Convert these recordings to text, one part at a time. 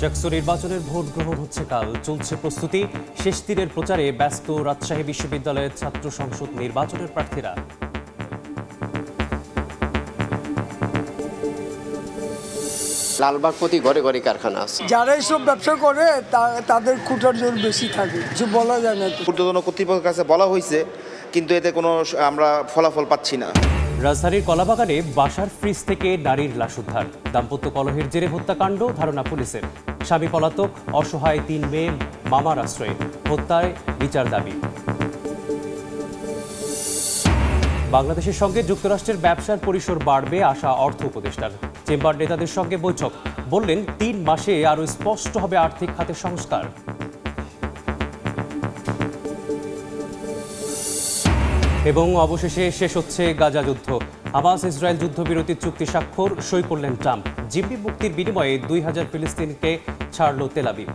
জাকসু নির্বাচনের ভোট গ্রহণ হচ্ছে কাল, চলছে প্রস্তুতি। শেষ দিনের প্রচারে ব্যস্ত রাজশাহী বিশ্ববিদ্যালয়ের ছাত্র সংসদ নির্বাচনের প্রার্থীরা। লালবাগ প্রতি ঘরে ঘরে কারখানা আছে। যারা এইসব ব্যবসা করে তাদের খুঁটার জোর বেশি থাকে, কিছু বলা যায় না। ঊর্ধ্বতন কর্তৃপক্ষের কাছে বলা হয়েছে, কিন্তু এতে কোনো আমরা ফলাফল পাচ্ছি না। রাজধানীর কলাবাগানে বাসার ফ্রিজ থেকে নারীর লাশ উদ্ধার। দাম্পত্য কলহের জেরে হত্যাকাণ্ড, ধারণা পুলিশের। স্বামী পলাতক, অসহায় 3 মেয়ে মামার আশ্রয়ে। হত্যায় বিচার দাবি। বাংলাদেশের সঙ্গে যুক্তরাষ্ট্রের ব্যবসার পরিসর বাড়বে আশা অর্থ উপদেষ্টার। চেম্বার নেতাদের সঙ্গে বৈঠক, বললেন 3 মাসে আরও স্পষ্ট হবে আর্থিক খাতের সংস্কার। এবং অবশেষে শেষ হচ্ছে গাজা যুদ্ধ। হামাস ইসরায়েল যুদ্ধবিরতির চুক্তি স্বাক্ষর, সই করলেন ট্রাম্প। জিম্মি মুক্তির বিনিময়ে 2000 ফিলিস্তিনিকে ছাড়ল তেল আবিব।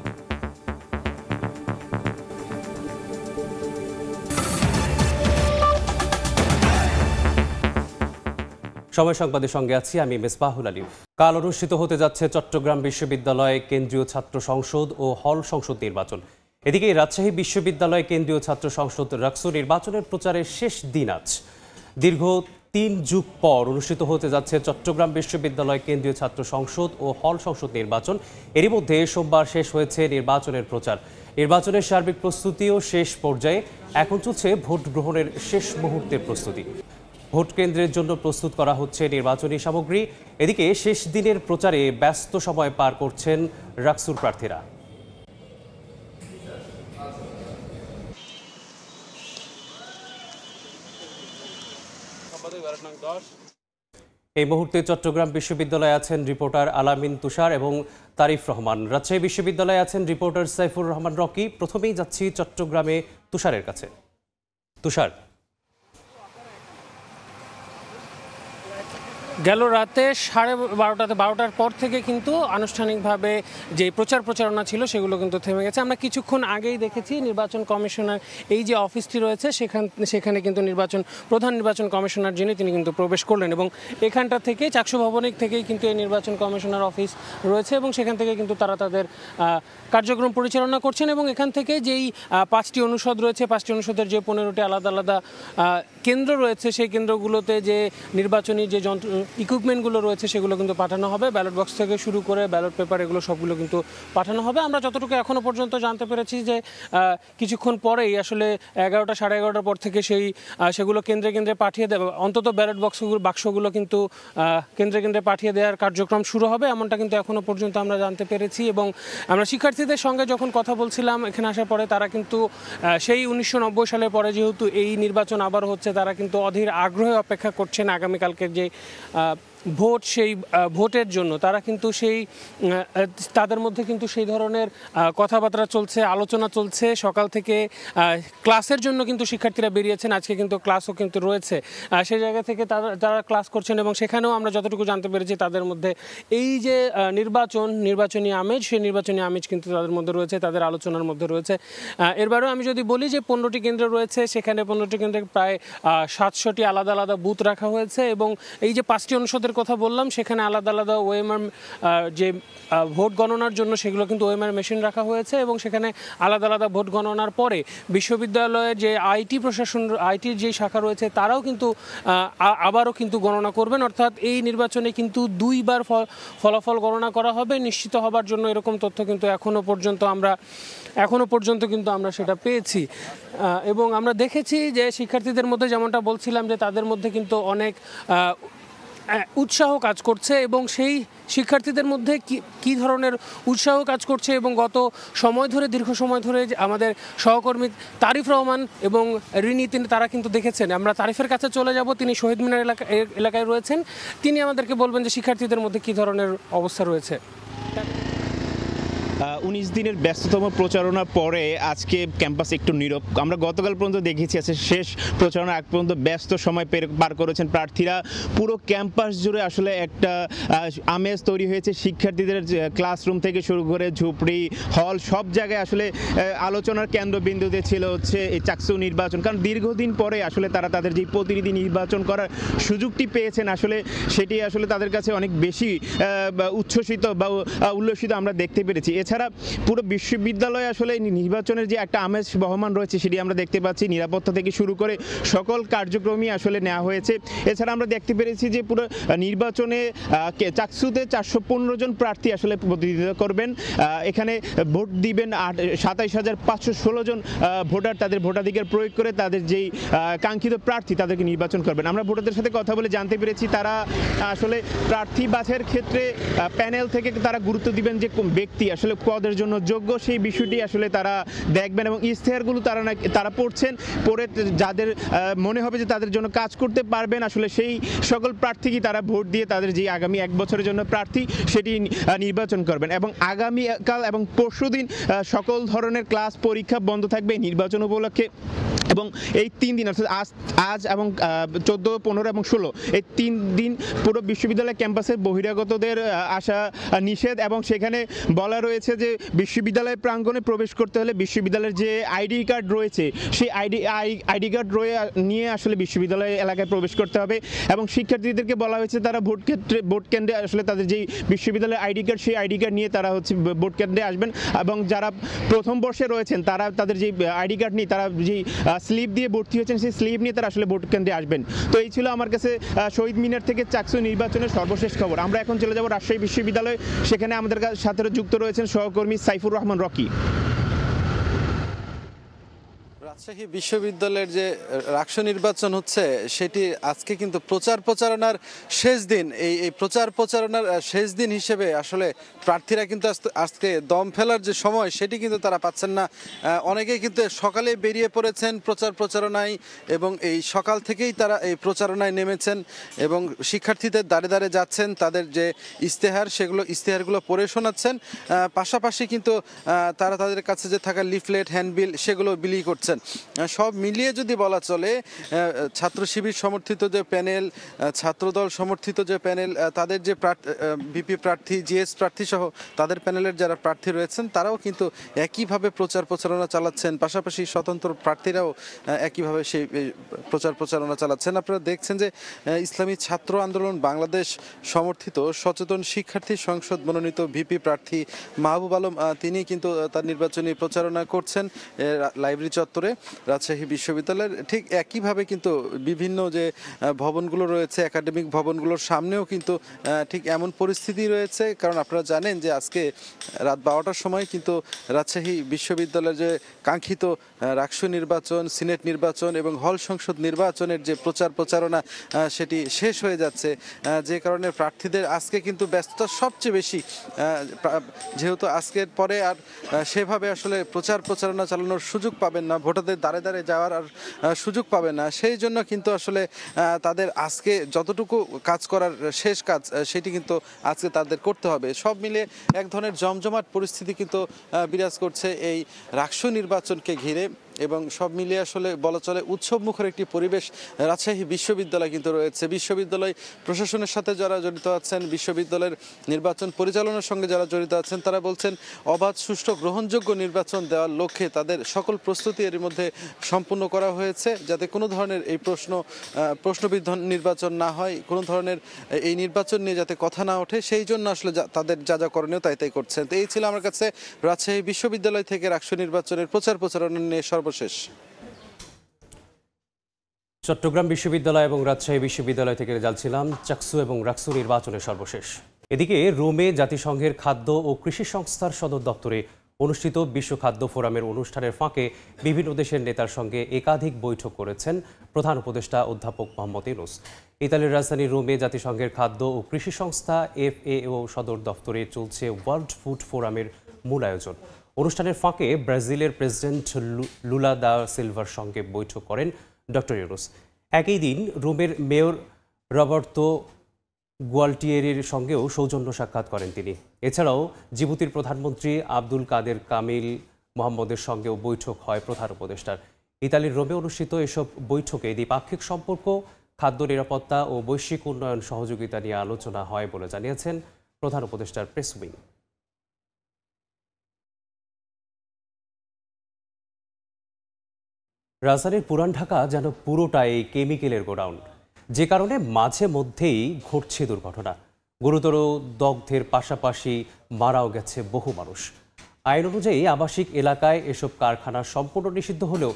সময় সংবাদের সঙ্গে আছি আমি মেসবাহুল আলী। কাল অনুষ্ঠিত হতে যাচ্ছে চট্টগ্রাম বিশ্ববিদ্যালয় কেন্দ্রীয় ছাত্র সংসদ ও হল সংসদ নির্বাচন। এদিকে রাজশাহী বিশ্ববিদ্যালয় কেন্দ্রীয় ছাত্র সংসদ রাকসু নির্বাচনের প্রচারের শেষ দিন আজ। দীর্ঘ 3 যুগ পর অনুষ্ঠিত হতে যাচ্ছে চট্টগ্রাম বিশ্ববিদ্যালয় কেন্দ্রীয় ছাত্র সংসদ ও হল সংসদ নির্বাচন। এরই মধ্যে সোমবার শেষ হয়েছে নির্বাচনের প্রচার। নির্বাচনের সার্বিক প্রস্তুতিও শেষ পর্যায়ে। এখন চলছে ভোট গ্রহণের শেষ মুহূর্তের প্রস্তুতি। ভোট কেন্দ্রের জন্য প্রস্তুত করা হচ্ছে নির্বাচনী সামগ্রী। এদিকে শেষ দিনের প্রচারে ব্যস্ত সময় পার করছেন রাকসুর প্রার্থীরা। এই মুহূর্তে চট্টগ্রাম বিশ্ববিদ্যালয়ে আছেন রিপোর্টার আলামিন তুষার এবং তারিফ রহমান। রাজশাহী বিশ্ববিদ্যালয়ে আছেন রিপোর্টার সাইফুর রহমান রকি। প্রথমেই যাচ্ছি চট্টগ্রামে তুষারের কাছে। তুষার, গেল রাতে 12টার পর থেকে কিন্তু আনুষ্ঠানিকভাবে যে প্রচারণা ছিল সেগুলো কিন্তু থেমে গেছে। আমরা কিছুক্ষণ আগেই দেখেছি নির্বাচন কমিশনার এই যে অফিসটি রয়েছে সেখানে কিন্তু প্রধান নির্বাচন কমিশনার তিনি কিন্তু প্রবেশ করলেন এবং এখানটা থেকে চাকসু ভবনিক থেকেই কিন্তু এই নির্বাচন কমিশনার অফিস রয়েছে এবং সেখান থেকে কিন্তু তারা তাদের কার্যক্রম পরিচালনা করছেন এবং এখান থেকে যেই 5টি অনুষদ রয়েছে, 5টি অনুষদের যে 15টি আলাদা আলাদা কেন্দ্র রয়েছে সেই কেন্দ্রগুলোতে যে নির্বাচনী যে ইকুইপমেন্টগুলো রয়েছে সেগুলো কিন্তু পাঠানো হবে। ব্যালট বক্স থেকে শুরু করে ব্যালট পেপার এগুলো সবগুলো কিন্তু পাঠানো হবে। আমরা যতটুকু এখনো পর্যন্ত জানতে পেরেছি যে কিছুক্ষণ পরেই আসলে 11টা সাড়ে 11টার পর থেকে সেগুলো কেন্দ্রে পাঠিয়ে দেবে। অন্তত ব্যালট বাক্সগুলো কিন্তু কেন্দ্রে পাঠিয়ে দেওয়ার কার্যক্রম শুরু হবে, এমনটা কিন্তু এখনো পর্যন্ত আমরা জানতে পেরেছি। এবং আমরা শিক্ষার্থীদের সঙ্গে যখন কথা বলছিলাম এখানে আসার পরে, তারা কিন্তু সেই 1990 সালের পরে যেহেতু এই নির্বাচন আবার হচ্ছে, তারা কিন্তু অধীর আগ্রহে অপেক্ষা করছেন আগামীকালকের যে ভোট, সেই ভোটের জন্য। তারা কিন্তু তাদের মধ্যে কিন্তু সেই ধরনের কথাবার্তা চলছে, আলোচনা চলছে। সকাল থেকে ক্লাসের জন্য কিন্তু শিক্ষার্থীরা বেরিয়েছেন, আজকে কিন্তু ক্লাসও কিন্তু রয়েছে। সেই জায়গা থেকে তারা ক্লাস করছেন এবং সেখানেও আমরা যতটুকু জানতে পেরেছি তাদের মধ্যে এই যে নির্বাচনী আমেজ, সেই নির্বাচনী আমেজ কিন্তু তাদের মধ্যে রয়েছে, তাদের আলোচনার মধ্যে রয়েছে। এরবারেও আমি যদি বলি যে 15টি কেন্দ্র রয়েছে, সেখানে 15টি কেন্দ্রে প্রায় 700টি আলাদা আলাদা বুথ রাখা হয়েছে এবং এই যে 5টি অনুষদের কথা বললাম সেখানে আলাদা আলাদা ওএমআর যে ভোট গণনার জন্য সেগুলো কিন্তু ওএমআর মেশিন রাখা হয়েছে এবং সেখানে আলাদা আলাদা ভোট গণনার পরে বিশ্ববিদ্যালয়ের যে আইটির যে শাখা রয়েছে তারাও কিন্তু আবারও কিন্তু গণনা করবেন। অর্থাৎ এই নির্বাচনে কিন্তু 2বার ফলাফল গণনা করা হবে নিশ্চিত হবার জন্য, এরকম তথ্য কিন্তু এখনো পর্যন্ত কিন্তু আমরা সেটা পেয়েছি। এবং আমরা দেখেছি যে শিক্ষার্থীদের মধ্যে যেমনটা বলছিলাম যে তাদের মধ্যে কিন্তু অনেক উৎসাহ কাজ করছে এবং সেই শিক্ষার্থীদের মধ্যে কি ধরনের উৎসাহ কাজ করছে এবং গত দীর্ঘ সময় ধরে আমাদের সহকর্মী তারিফ রহমান এবং রিনি তারা কিন্তু দেখেছেন। আমরা তারিফের কাছে চলে যাব, তিনি শহীদ মিনার এলাকায় রয়েছেন। তিনি আমাদেরকে বলবেন যে শিক্ষার্থীদের মধ্যে কি ধরনের অবস্থা রয়েছে। 19 দিনের ব্যস্ততম প্রচারণার পরে আজকে ক্যাম্পাস একটু নীরব। আমরা গতকাল পর্যন্ত দেখেছি আছে শেষ প্রচারণা আগ পর্যন্ত ব্যস্ত সময় পার করেছেন প্রার্থীরা। পুরো ক্যাম্পাস জুড়ে আসলে একটা আমেজ তৈরি হয়েছে। শিক্ষার্থীদের ক্লাসরুম থেকে শুরু করে ঝুপড়ি হল সব জায়গায় আসলে আলোচনার কেন্দ্রবিন্দুতে ছিল হচ্ছে এই চাকসু নির্বাচন। কারণ দীর্ঘদিন পরে আসলে তারা তাদের যে প্রতিনিধি নির্বাচন করার সুযোগটি পেয়েছেন আসলে সেটি আসলে তাদের কাছে অনেক বেশি উচ্ছ্বসিত বা উল্লসিত আমরা দেখতে পেরেছি। এছাড়া পুরো বিশ্ববিদ্যালয়ে আসলে নির্বাচনের যে একটা আমেজ বহমান রয়েছে সেটি আমরা দেখতে পাচ্ছি। নিরাপত্তা থেকে শুরু করে সকল কার্যক্রমই আসলে নেওয়া হয়েছে। এছাড়া আমরা দেখতে পেরেছি যে পুরো নির্বাচনে চাকসুতে 415 জন প্রার্থী আসলে প্রতিনিধিত্ব করবেন। এখানে ভোট দিবেন 27,516 জন ভোটার তাদের ভোটাধিকার প্রয়োগ করে তাদের যেই কাঙ্ক্ষিত প্রার্থী তাদেরকে নির্বাচন করবেন। আমরা ভোটারদের সাথে কথা বলে জানতে পেরেছি তারা আসলে প্রার্থী বাছাইয়ের ক্ষেত্রে প্যানেল থেকে তারা গুরুত্ব দিবেন যে কোন ব্যক্তি আসলে পদের জন্য যোগ্য সেই বিষয়টি আসলে তারা দেখবেন এবং ইশতেহারগুলো তারা পড়ছেন, পড়ে যাদের মনে হবে যে তাদের জন্য কাজ করতে পারবেন আসলে সেই সকল প্রার্থীকে তারা ভোট দিয়ে তাদের যে আগামী 1 বছরের জন্য প্রার্থী সেটি নির্বাচন করবেন। এবং আগামীকাল এবং পরশুদিন সকল ধরনের ক্লাস পরীক্ষা বন্ধ থাকবে নির্বাচন উপলক্ষে। এবং এই 3 দিন অর্থাৎ আজ এবং 14, 15 এবং 16 এই 3 দিন পুরো বিশ্ববিদ্যালয় ক্যাম্পাসে বহিরাগতদের আসা নিষেধ। এবং সেখানে বলা রয়েছে যে বিশ্ববিদ্যালয় প্রাঙ্গণে প্রবেশ করতে হলে বিশ্ববিদ্যালয়ের যে আইডি কার্ড রয়েছে সেই আইডি কার্ড নিয়ে আসলে বিশ্ববিদ্যালয় এলাকায় প্রবেশ করতে হবে। এবং শিক্ষার্থীদেরকে বলা হয়েছে তারা ভোট কেন্দ্রে আসলে তাদের যেই বিশ্ববিদ্যালয়ের আইডি কার্ড সেই আইডি কার্ড নিয়ে তারা হচ্ছে ভোট কেন্দ্রে আসবেন। এবং যারা প্রথম বর্ষে রয়েছেন তারা তাদের যে আইডি কার্ড নিয়ে তারা যেই স্লিপ দিয়ে ভর্তি হয়েছেন সেই স্লিপ নিয়ে তারা আসলে ভোট কেন্দ্রে আসবেন। তো এই ছিল আমার কাছে শহীদ মিনার থেকে চাকসু নির্বাচনের সর্বশেষ খবর। আমরা এখন চলে যাব রাজশাহী বিশ্ববিদ্যালয়, সেখানে আমাদের সাথে যুক্ত রয়েছেন সহকর্মী সাইফুর রহমান রকি। রাজশাহী বিশ্ববিদ্যালয়ের যে রাকসু নির্বাচন হচ্ছে সেটি আজকে কিন্তু প্রচারণার শেষ দিন। এই প্রচারণার শেষ দিন হিসেবে আসলে প্রার্থীরা কিন্তু আজকে দম ফেলার যে সময় সেটি কিন্তু তারা পাচ্ছেন না। অনেকেই কিন্তু সকালে বেরিয়ে পড়েছেন প্রচারণায় এবং এই সকাল থেকেই তারা এই প্রচারণায় নেমেছেন এবং শিক্ষার্থীদের দাঁড়ে দাঁড়ে যাচ্ছেন, তাদের যে ইশতেহারগুলো পড়ে শোনাচ্ছেন। পাশাপাশি কিন্তু তারা তাদের কাছে যে থাকা লিফলেট, হ্যান্ডবিল সেগুলো বিলি করছেন। সব মিলিয়ে যদি বলা চলে ছাত্র শিবির সমর্থিত যে প্যানেল, ছাত্রদল সমর্থিত যে প্যানেল, তাদের যে ভিপি প্রার্থী, জিএস প্রার্থী সহ তাদের প্যানেলের যারা প্রার্থী রয়েছেন তারাও কিন্তু একইভাবে প্রচারণা চালাচ্ছেন। পাশাপাশি স্বতন্ত্র প্রার্থীরাও একইভাবে সেই প্রচারণা চালাচ্ছেন। আপনারা দেখছেন যে ইসলামী ছাত্র আন্দোলন বাংলাদেশ সমর্থিত সচেতন শিক্ষার্থী সংসদ মনোনীত ভিপি প্রার্থী মাহবুব আলম তিনি কিন্তু তার নির্বাচনী প্রচারণা করছেন লাইব্রেরি চত্বরে রাজশাহী বিশ্ববিদ্যালয়ের। ঠিক একইভাবে কিন্তু বিভিন্ন যে ভবনগুলো রয়েছে একাডেমিক ভবনগুলোর সামনেও কিন্তু ঠিক এমন পরিস্থিতি রয়েছে। কারণ আপনারা জানেন যে আজকে রাত 12টার সময় কিন্তু রাজশাহী বিশ্ববিদ্যালয়ের যে কাঙ্ক্ষিত রাকসু নির্বাচন, সিনেট নির্বাচন এবং হল সংসদ নির্বাচনের যে প্রচারণা সেটি শেষ হয়ে যাচ্ছে, যে কারণে প্রার্থীদের আজকে কিন্তু ব্যস্ততা সবচেয়ে বেশি। যেহেতু আজকের পরে আর সেভাবে আসলে প্রচারণা চালানোর সুযোগ পাবেন না, ভোটারদের দাঁড়ে দাঁড়ে যাওয়ার আর সুযোগ পাবে না, সেই জন্য কিন্তু আসলে তাদের আজকে যতটুকু কাজ করার শেষ কাজ সেটি কিন্তু আজকে তাদের করতে হবে। সব মিলে এক ধরনের জমজমাট পরিস্থিতি কিন্তু বিরাজ করছে এই রাকসু নির্বাচনকে ঘিরে এবং সব মিলিয়ে আসলে বলা চলে উৎসবমুখর একটি পরিবেশ রাজশাহী বিশ্ববিদ্যালয় কিন্তু রয়েছে। বিশ্ববিদ্যালয় প্রশাসনের সাথে যারা জড়িত আছেন, বিশ্ববিদ্যালয়ের নির্বাচন পরিচালনার সঙ্গে যারা জড়িত আছেন তারা বলছেন অবাধ, সুষ্ঠু, গ্রহণযোগ্য নির্বাচন দেওয়ার লক্ষ্যে তাদের সকল প্রস্তুতি এর মধ্যে সম্পূর্ণ করা হয়েছে, যাতে কোনো ধরনের এই প্রশ্নবিদ্ধ নির্বাচন না হয়, কোনো ধরনের এই নির্বাচন নিয়ে যাতে কথা না ওঠে, সেই জন্য আসলে তাদের যা করণীয় তাই করছেন। তো এই ছিল আমার কাছে রাজশাহী বিশ্ববিদ্যালয় থেকে রাকসু নির্বাচনের প্রচারণা নিয়ে সর্বশেষ। চট্টগ্রাম বিশ্ববিদ্যালয় এবং রাজশাহী বিশ্ববিদ্যালয় থেকে জানছিলাম চাকসু এবং রাকসু নির্বাচনের সর্বশেষ। এদিকে রোমে জাতিসংঘের খাদ্য ও কৃষি সংস্থার সদর দপ্তরে অনুষ্ঠিত বিশ্ব খাদ্য ফোরামের অনুষ্ঠানের ফাঁকে বিভিন্ন দেশের নেতার সঙ্গে একাধিক বৈঠক করেছেন প্রধান উপদেষ্টা অধ্যাপক মোহাম্মদ ইউনূস। ইতালির রাজধানী রোমে জাতিসংঘের খাদ্য ও কৃষি সংস্থা FAO সদর দপ্তরে চলছে ওয়ার্ল্ড ফুড ফোরামের মূল আয়োজন। অনুষ্ঠানের ফাঁকে ব্রাজিলের প্রেসিডেন্ট লুলা দা সিলভার সঙ্গে বৈঠক করেন ডক্টর ইউনূস। একই দিন রোমের মেয়র রবার্তো গুয়ালটিয়েরির সঙ্গেও সৌজন্য সাক্ষাৎ করেন তিনি। এছাড়াও জিবুতির প্রধানমন্ত্রী আব্দুল কাদের কামিল মোহাম্মদের সঙ্গেও বৈঠক হয় প্রধান উপদেষ্টার। ইতালির রোমে অনুষ্ঠিত এসব বৈঠকে দ্বিপাক্ষিক সম্পর্ক, খাদ্য নিরাপত্তা ও বৈশ্বিক উন্নয়ন সহযোগিতা নিয়ে আলোচনা হয় বলে জানিয়েছেন প্রধান উপদেষ্টার প্রেস উইং। রাজধানীর পুরান ঢাকা যেন পুরোটাই কেমিক্যালের গোডাউন, যে কারণে মাঝে মধ্যেই ঘটছে দুর্ঘটনা। গুরুতর দগ্ধের পাশাপাশি মারাও গেছে বহু মানুষ। আইন অনুযায়ী আবাসিক এলাকায় এসব কারখানা সম্পূর্ণ নিষিদ্ধ হলেও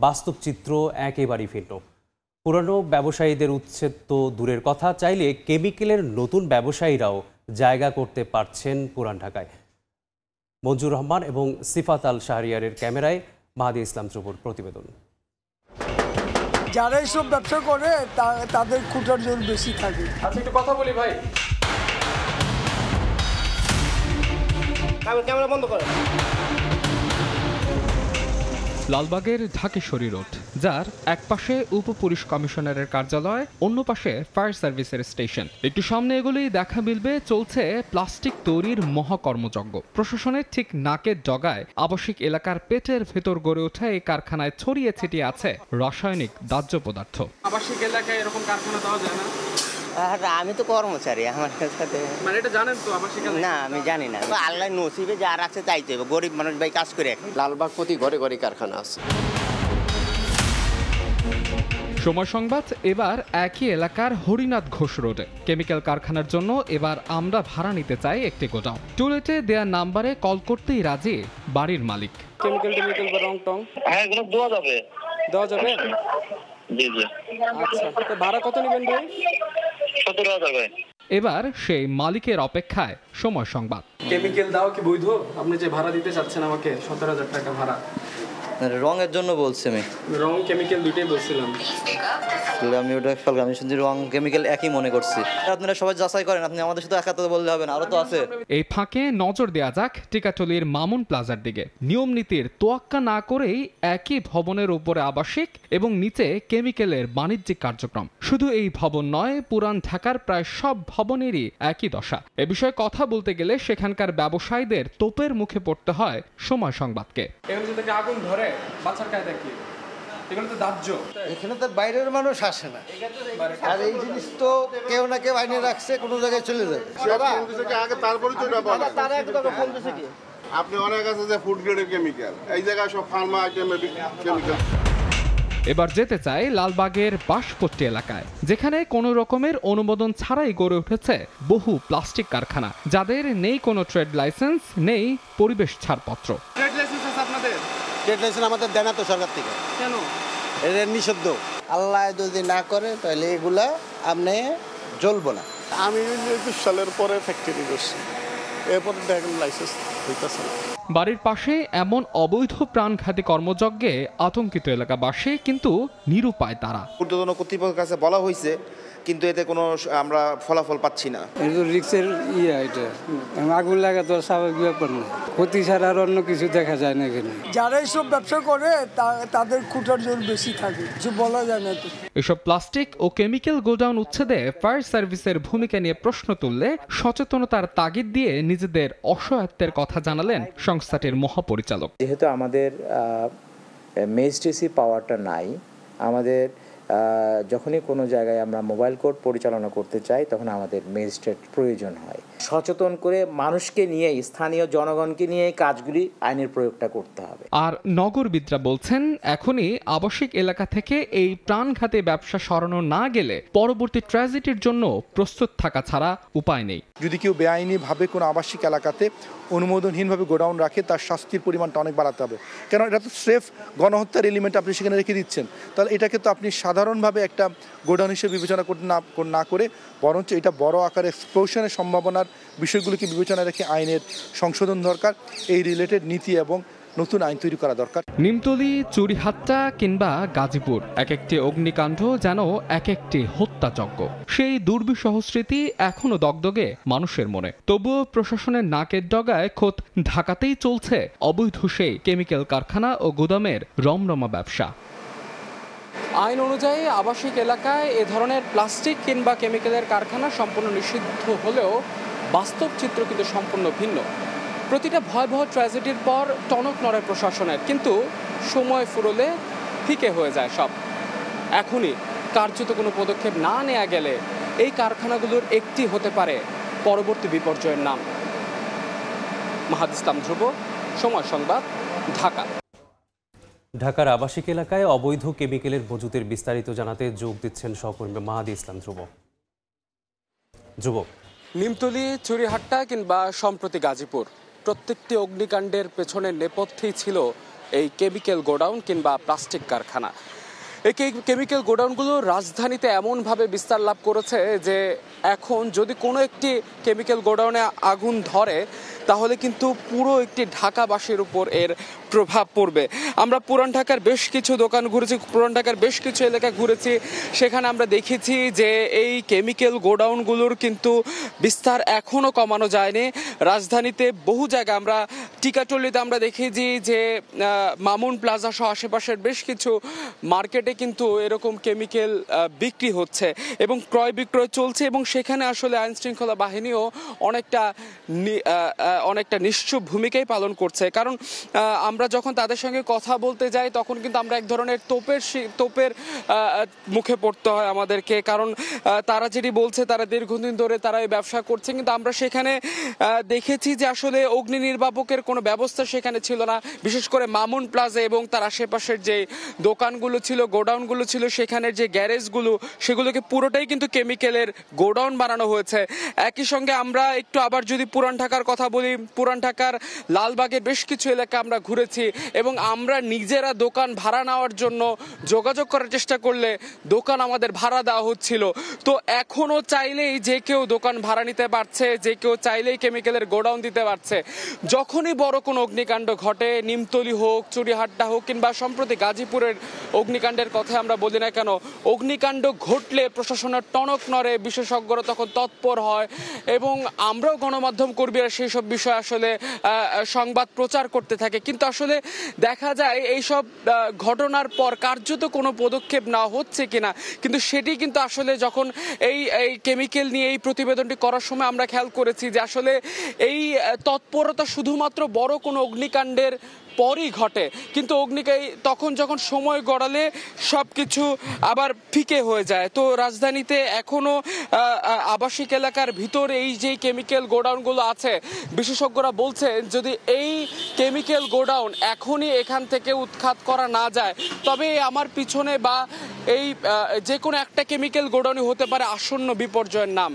বাস্তব চিত্র একেবারেই ভিন্ন। পুরানো ব্যবসায়ীদের উচ্ছেদ তো দূরের কথা, চাইলে কেমিক্যালের নতুন ব্যবসায়ীরাও জায়গা করতে পারছেন পুরান ঢাকায়। মঞ্জুর রহমান এবং সিফাত আল শাহরিয়ারের ক্যামেরায় মাহাদি ইসলাম ধ্রুবর প্রতিবেদন। যারা এইসব ব্যবসা করে তাদের কুটার জোর বেশি থাকে। আচ্ছা, একটু কথা বলি ভাই। ক্যামেরা বন্ধ করে। লালবাগের ঢাকেশ্বরী রোড, যার এক পাশে উপপুলিশ কমিশনারের কার্যালয়, অন্য পাশে ফায়ার সার্ভিসের স্টেশন। একটু সামনে এগুলোই দেখা মিলবে চলছে প্লাস্টিক তৈরির মহাকর্মযজ্ঞ। প্রশাসনের ঠিক নাকের ডগায় আবাসিক এলাকার পেটের ভেতর গড়ে ওঠা এই কারখানায় ছড়িয়ে ছিটিয়ে আছে রাসায়নিক দাহ্য পদার্থ। আবাসিক এলাকায় এরকম কারখানা পাওয়া যায় না? আমি তো কর্মচারী, আমার সাথে মানে এটা জানেন তো আবাসিক এলাকা? না, আমি জানি না। আল্লাহ নসিবে যা রাখছে তাই তো, গরিব মানুষ ভাই কাজ করে। লালবাগ প্রতি ঘরে ঘরে কারখানা আছে। সময় সংবাদ এবার একই এলাকার হরিনাথ ঘোষ রোডে। কেমিক্যাল কারখানার জন্য এবার আমরা ভাড়া নিতে চাই একটি গোডাউন। টুলেটে দেয়া নাম্বারে কল করতেই রাজি বাড়ির মালিক। কেমিক্যাল বা রং টং? হ্যাঁ, এগুলো দেওয়া যাবে। দেওয়া যাবে? জি জি। আচ্ছা, তো ভাড়া কত নেবেন ভাই? 17,000। এবার সেই মালিকের অপেক্ষায় সময় সংবাদ। কেমিক্যাল দাও কি বৈধ? আপনি যে ভাড়া দিতে চাচ্ছেন আমাকে 17,000 টাকা ভাড়া। রঙের জন্য বলছি আমি। রং কেমিক্যাল দুইটাই বলছিলাম। আমি ওটা আমি শুনছি রং কেমিক্যাল একই মনে করছি। আপনারা সবাই যাচাই করেন, আপনি আমাদের শুধু একা তো বললে হবে না, আরো তো আছে। এই ফাঁকে নজর দেয়া যাক টিকাটলির মামুন প্লাজার দিকে। নিয়ম নীতির তোয়াক্কা না করেই একই ভবনের উপরে আবাসিক এবং নিচে কেমিক্যালের বাণিজ্যিক কার্যক্রম। শুধু এই ভবন নয়, পুরান ঢাকার প্রায় সব ভবনেরই একই দশা। এ বিষয়ে কথা বলতে গেলে সেখানকার ব্যবসায়ীদের তোপের মুখে পড়তে হয় সময় সংবাদকে। আগুন ধরে বাচ্চার কায়দা কি? এগুলো তো দাহ্য। এখানে তো বাইরের মানুষ আসে না, আর এই জিনিস তো কেউ না কেউ আইনে রাখছে, কোনো জায়গায় চলে যাবে। আপনি অনেক আছে যে ফুড গ্রেডের কেমিক্যাল, এই জায়গায় সব ফার্মা আইটেমের কেমিক্যাল। এবার যেতে চাই লালবাগের বাঁশপট্টি এলাকায়, যেখানে কোনো রকমের অনুমোদন ছাড়াই গড়ে উঠেছে বহু প্লাস্টিক কারখানা, যাদের নেই কোনো ট্রেড লাইসেন্স, নেই পরিবেশ ছাড়পত্র। ট্রেড লাইসেন্স আছে আপনাদের? ট্রেড লাইসেন্স আমাদের দেয় না তো সরকার থেকে। কেন? এটা নিষিদ্ধ। আল্লাহ যদি না করে তাহলে এগুলা আপনি জ্বলবো না। আমি 20 সালের পরে ফ্যাক্টরি করছি, এরপর দেখেন লাইসেন্স হইতেছে না। বাড়ির পাশে এমন অবৈধ প্রাণঘাতী কর্মযজ্ঞে আতঙ্কিত এলাকাবাসী, কিন্তু নিরুপায় তারা। ঊর্ধ্বতন কর্তৃপক্ষের কাছে বলা হয়েছে, কিন্তু এতে কোনো আমরা ফলাফল পাচ্ছি না। রিক্সের এটা আগুন লাগা তো স্বাভাবিক ব্যাপার না, ক্ষতি ছাড়া আর অন্য কিছু দেখা যায় না এখানে। যারা এইসব ব্যবসা করে তাদের কুটার জোর বেশি থাকে, কিছু বলা যায় না তো। এসব প্লাস্টিক ও কেমিক্যাল গোডাউন উচ্ছেদে ফায়ার সার্ভিসের ভূমিকা নিয়ে প্রশ্ন তুললে সচেতনতার তাগিদ দিয়ে নিজেদের অসহায়ত্বের কথা জানালেন সংস্থাটির মহাপরিচালক। যেহেতু আমাদের মেজিস্ট্রেসি পাওয়ারটা নাই, আমাদের যখনই কোনো জায়গায় আমরা মোবাইল কোর্ট পরিচালনা করতে চাই তখন আমাদের ম্যাজিস্ট্রেট প্রয়োজন হয়। সচেতন করে মানুষকে নিয়ে, স্থানীয় জনগণকে নিয়ে কাজগুলি আইনের প্রয়োগটা করতে হবে। আর নগরবিদরা বলছেন, এখনই আবাসিক এলাকা থেকে এই প্রাণঘাতী ব্যবসা সরানো না গেলে পরবর্তী ট্র্যাজেডির জন্য প্রস্তুত থাকা ছাড়া উপায় নেই। যদি কেউ বেআইনিভাবে কোনো আবাসিক এলাকাতে অনুমোদনহীনভাবে গোডাউন রাখে, তার শাস্তির পরিমাণটা অনেক বাড়াতে হবে। কেন এটা তো স্রেফ গণহত্যার এলিমেন্ট আপনি সেখানে রেখে দিচ্ছেন, তাহলে এটাকে তো আপনি সাধারণভাবে একটা গোডাউন হিসেবে বিবেচনা না করে বরঞ্চ এটা বড় আকারে এক্সপ্লোশনের সম্ভাবনার বিষয়গুলিকে বিবেচনা রেখে আইনের সংশোধন দরকার। এই রিলেটেড নীতি এবং নতুন আইন তৈরি করা দরকার। নিমতলী, চুরিহাট্টা কিংবা গাজীপুর, এক একটি অগ্নিকাণ্ড যেন এক একটি হত্যাযজ্ঞ। সেই দুর্বিষহ স্মৃতি এখনো দগদগে মানুষের মনে। তবুও প্রশাসনের নাকের ডগায় খোদ ঢাকাতেই চলছে অবৈধ সেই কেমিক্যাল কারখানা ও গুদামের রমরমা ব্যবসা। আইন অনুযায়ী আবাসিক এলাকায় এ ধরনের প্লাস্টিক কিংবা কেমিক্যালের কারখানা সম্পূর্ণ নিষিদ্ধ হলেও বাস্তব চিত্র কিন্তু সম্পূর্ণ ভিন্ন। প্রতিটা ভয়াবহ ট্র্যাজেডির পর টনক নড়ে প্রশাসনের, কিন্তু সময় ফুরোলে ফিকে হয়ে যায় সব। এখনই কার্যত কোনো পদক্ষেপ না নেওয়া গেলে এই কারখানাগুলোর একটি হতে পারে পরবর্তী বিপর্যয়ের নাম। মাহাদ ইসলাম ধ্রুব, সময় সংবাদ, ঢাকা। ঢাকার আবাসিক এলাকায় অবৈধ কেমিক্যালের মজুতের বিস্তারিত জানাতে যোগ দিচ্ছেন সহকর্মী মাহাদ ইসলাম ধ্রুব। নিমতলী, চুরিহাট্টা কিংবা সম্প্রতি গাজীপুর, প্রত্যেকটি অগ্নিকাণ্ডের পেছনের নেপথ্যেই ছিল এই কেমিক্যাল গোডাউন কিংবা প্লাস্টিক কারখানা। এই কেমিক্যাল গোডাউনগুলো রাজধানীতে এমনভাবে বিস্তার লাভ করেছে যে এখন যদি কোনো একটি কেমিক্যাল গোডাউনে আগুন ধরে তাহলে কিন্তু পুরো একটি ঢাকাবাসীর উপর এর প্রভাব পড়বে। আমরা পুরান ঢাকার বেশ কিছু দোকান ঘুরেছি, পুরান ঢাকার বেশ কিছু এলাকা ঘুরেছি, সেখানে আমরা দেখেছি যে এই কেমিক্যাল গোডাউনগুলোর কিন্তু বিস্তার এখনও কমানো যায়নি। রাজধানীতে বহু জায়গায়, আমরা টিকাটলিতে আমরা দেখেছি যে মামুন প্লাজা সহ আশেপাশের বেশ কিছু মার্কেটে কিন্তু এরকম কেমিক্যাল বিক্রি হচ্ছে এবং ক্রয় বিক্রয় চলছে, এবং সেখানে আসলে আইন শৃঙ্খলা বাহিনীও অনেকটা নিশ্চুপ ভূমিকাই পালন করছে। কারণ আমরা যখন তাদের সঙ্গে কথা বলতে যাই তখন কিন্তু আমরা এক ধরনের তোপের মুখে পড়তে হয় আমাদেরকে, কারণ তারা যেটি বলছে তারা দীর্ঘদিন ধরে তারা এই ব্যবসা করছে, কিন্তু আমরা সেখানে দেখেছি যে আসলে অগ্নি নির্বাপকের কোনো ব্যবস্থা সেখানে ছিল না। বিশেষ করে মামুন প্লাজা এবং তার আশেপাশের যে দোকানগুলো ছিল, গোডাউনগুলো ছিল, সেখানের যে গ্যারেজগুলো, সেগুলোকে পুরোটাই কিন্তু কেমিক্যালের গোডাউন বানানো হয়েছে। একই সঙ্গে আমরা একটু আবার যদি পুরান ঢাকার কথা বলি, পুরান ঢাকার লালবাগের বেশ কিছু এলাকা আমরা ঘুরেছি এবং আমরা নিজেরা দোকান ভাড়া নেওয়ার জন্য যোগাযোগ করার চেষ্টা করলে দোকান আমাদের ভাড়া দেওয়া হচ্ছিল। তো এখনো চাইলেই যে কেউ দোকান ভাড়া নিতে পারছে, যে কেউ চাইলেই কেমিক্যালের গোডাউন দিতে পারছে। যখনই বড় কোনো অগ্নিকাণ্ড ঘটে, নিমতলী হোক, চুরিহাট্টা হোক কিংবা সম্প্রতি গাজীপুরের অগ্নিকাণ্ডের কথা আমরা বলি না কেন, অগ্নিকাণ্ড ঘটলে প্রশাসনের টনক নড়ে, বিশেষজ্ঞরা তখন তৎপর হয় এবং আমরাও গণমাধ্যম কর্মীরা সেই সব বিষয় আসলে সংবাদ প্রচার করতে থাকে। কিন্তু আসলে দেখা যায় এইসব ঘটনার পর কার্যত কোনো পদক্ষেপ নেওয়া হচ্ছে কিনা, কিন্তু সেটি কিন্তু আসলে যখন এই কেমিক্যাল নিয়ে এই প্রতিবেদনটি করার সময় আমরা খেয়াল করেছি যে আসলে এই তৎপরতা শুধুমাত্র বড় কোনো অগ্নিকাণ্ডের পরই ঘটে, কিন্তু তখন যখন সময় গড়ালে সবকিছু আবার ফিকে হয়ে যায়। তো রাজধানীতে এখনো আবাসিক এলাকার ভিতরে এই যে কেমিক্যাল গোডাউনগুলো আছে, বিশেষজ্ঞরা বলছেন যদি এই কেমিক্যাল গোডাউন এখনই এখান থেকে উৎখাত করা না যায় তবে আমার পিছনে বা এই যে কোনো একটা কেমিক্যাল গোডাউনই হতে পারে আসন্ন বিপর্যয়ের নাম।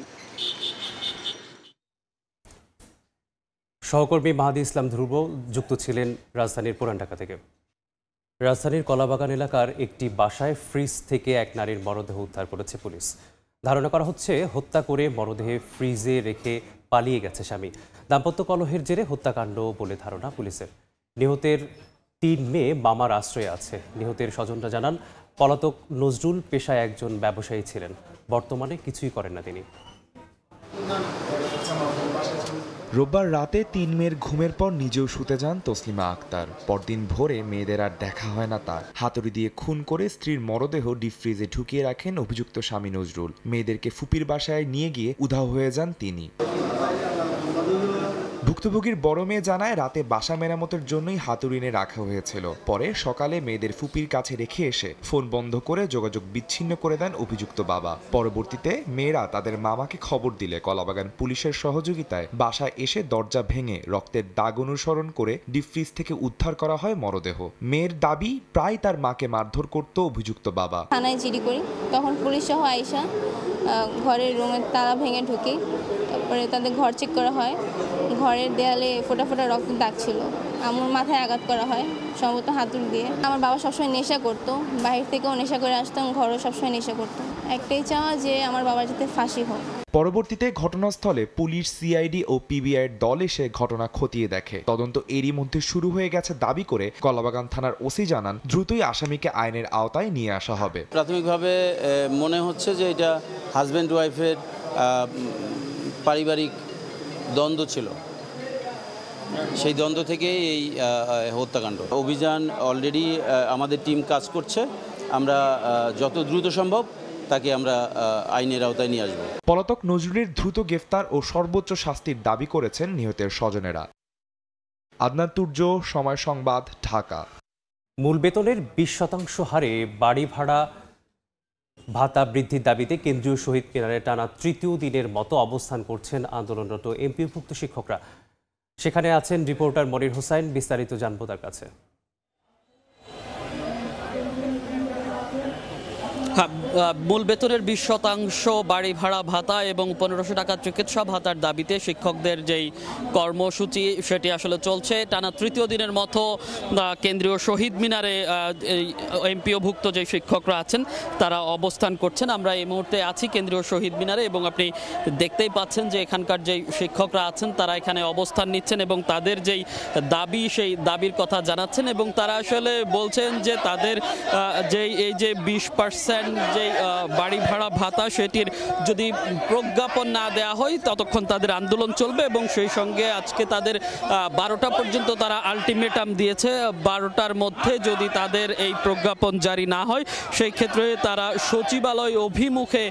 সহকর্মী মাহাদি ইসলাম ধ্রুব যুক্ত ছিলেন রাজধানীর পুরান ঢাকা থেকে। রাজধানীর কলাবাগান এলাকার একটি বাসায় ফ্রিজ থেকে এক নারীর মরদেহ উদ্ধার করেছে পুলিশ। ধারণা করা হচ্ছে হত্যা করে মরদেহে ফ্রিজে রেখে পালিয়ে গেছে স্বামী। দাম্পত্য কলহের জেরে হত্যাকাণ্ড বলে ধারণা পুলিশের। নিহতের 3 মেয়ে মামার আশ্রয়ে আছে। নিহতের স্বজনরা জানান পলাতক নজরুল পেশায় একজন ব্যবসায়ী ছিলেন, বর্তমানে কিছুই করেন না তিনি। রোববার রাতে 3 মেয়ের ঘুমের পর নিজেও শুতে যান তসলিমা আক্তার। পরদিন ভোরে মেয়েদের আর দেখা হয় না তার। হাতুড়ি দিয়ে খুন করে স্ত্রীর মরদেহ ডিপ ফ্রিজে ঢুকিয়ে রাখেন অভিযুক্ত স্বামী নজরুল। মেয়েদেরকে ফুপির বাসায় নিয়ে গিয়ে উধাও হয়ে যান তিনি। ভুক্তভোগীর বড় মেয়ে জানায় রাতে বাসা মেরামতের জন্যই হাতুড়ি এনে রাখা হয়েছিল। পরে সকালে মেয়েদের ফুপির কাছে রেখে এসে ফোন বন্ধ করে যোগাযোগ বিচ্ছিন্ন করে দেন অভিযুক্ত বাবা। পরবর্তীতে মেয়েরা তাদের মামাকে খবর দিলে কলাবাগান পুলিশের সহযোগিতায় বাসায় এসে দরজা ভেঙে রক্তের দাগ অনুসরণ করে ডিপ ফ্রিজ থেকে উদ্ধার করা হয় মরদেহ। মেয়ের দাবি প্রায় তার মাকে মারধর করত অভিযুক্ত বাবা। থানায় জিডি করি, তখন পুলিশ সহ আইসা ঘরের রুমের তালা ভেঙে ঢুকি, তারপরে তাদের ঘর চেক করা হয়। ঘরের দেয়ালে ফোটা ফোটা রক্ত দাগ ছিল। আমার মাথায় আঘাত করা হয় সম্ভবত হাতুড়ি দিয়ে। আমার বাবা সবসময় নেশা করতো, বাহির থেকেও নেশা করে আসতাম, ঘরেও সবসময় নেশা করতো। একটাই চাওয়া যে আমার বাবার যাতে ফাঁসি হোক। পরবর্তীতে ঘটনাস্থলে পুলিশ, সিআইডি ও পিবিআইয়ের দল এসে ঘটনা খতিয়ে দেখে। তদন্ত এরই মধ্যে শুরু হয়ে গেছে দাবি করে কলাবাগান থানার ওসি জানান দ্রুতই আসামিকে আইনের আওতায় নিয়ে আসা হবে। প্রাথমিকভাবে মনে হচ্ছে যে এটা হাজব্যান্ড ওয়াইফের পারিবারিক দ্বন্দ্ব ছিল, সেই দ্বন্দ্ব থেকে এই হত্যাকাণ্ড। অভিযান অলরেডি আমাদের টিম কাজ করছে আমরা যত দ্রুত সম্ভব তাকে আমরা আইনের আওতায় নিয়ে আসব। পলাতক নজরুলের দ্রুত গ্রেফতার ও সর্বোচ্চ শাস্তির দাবি করেছেন নিহতের স্বজনেরা। আদনান তুর্য, সময় সংবাদ, ঢাকা। মূল বেতনের 20% হারে বাড়ি ভাড়া ভাতা বৃদ্ধির দাবিতে কেন্দ্রীয় শহীদ মিনারে টানা তৃতীয় দিনের মতো অবস্থান করছেন আন্দোলনরত এমপিওভুক্ত শিক্ষকরা। সেখানে আছেন রিপোর্টার মনির হোসাইন, বিস্তারিত জানবো তার কাছে। মূল বেতনের 20% বাড়ি ভাড়া ভাতা এবং 1500 টাকা চিকিৎসা ভাতার দাবিতে শিক্ষকদের যেই কর্মসূচি সেটি আসলে চলছে। টানা তৃতীয় দিনের মতো কেন্দ্রীয় শহীদ মিনারে এমপিওভুক্ত যে শিক্ষকরা আছেন তারা অবস্থান করছেন। আমরা এই মুহূর্তে আছি কেন্দ্রীয় শহীদ মিনারে এবং আপনি দেখতেই পাচ্ছেন যে এখানকার যেই শিক্ষকরা আছেন তারা এখানে অবস্থান নিচ্ছেন এবং তাদের যেই দাবি সেই দাবির কথা জানাচ্ছেন এবং তারা আসলে বলছেন যে তাদের এই যে 20% যে বাড়ি ভাড়া ভাতা সেটির যদি প্রজ্ঞাপন না দেওয়া হয় ততক্ষণ তাদের আন্দোলন চলবে এবং সেই সঙ্গে আজকে তাদের 12টা পর্যন্ত তারা আলটিমেটাম দিয়েছে। 12টার মধ্যে যদি তাদের এই প্রজ্ঞাপন জারি না হয় সেই ক্ষেত্রে তারা সচিবালয় অভিমুখে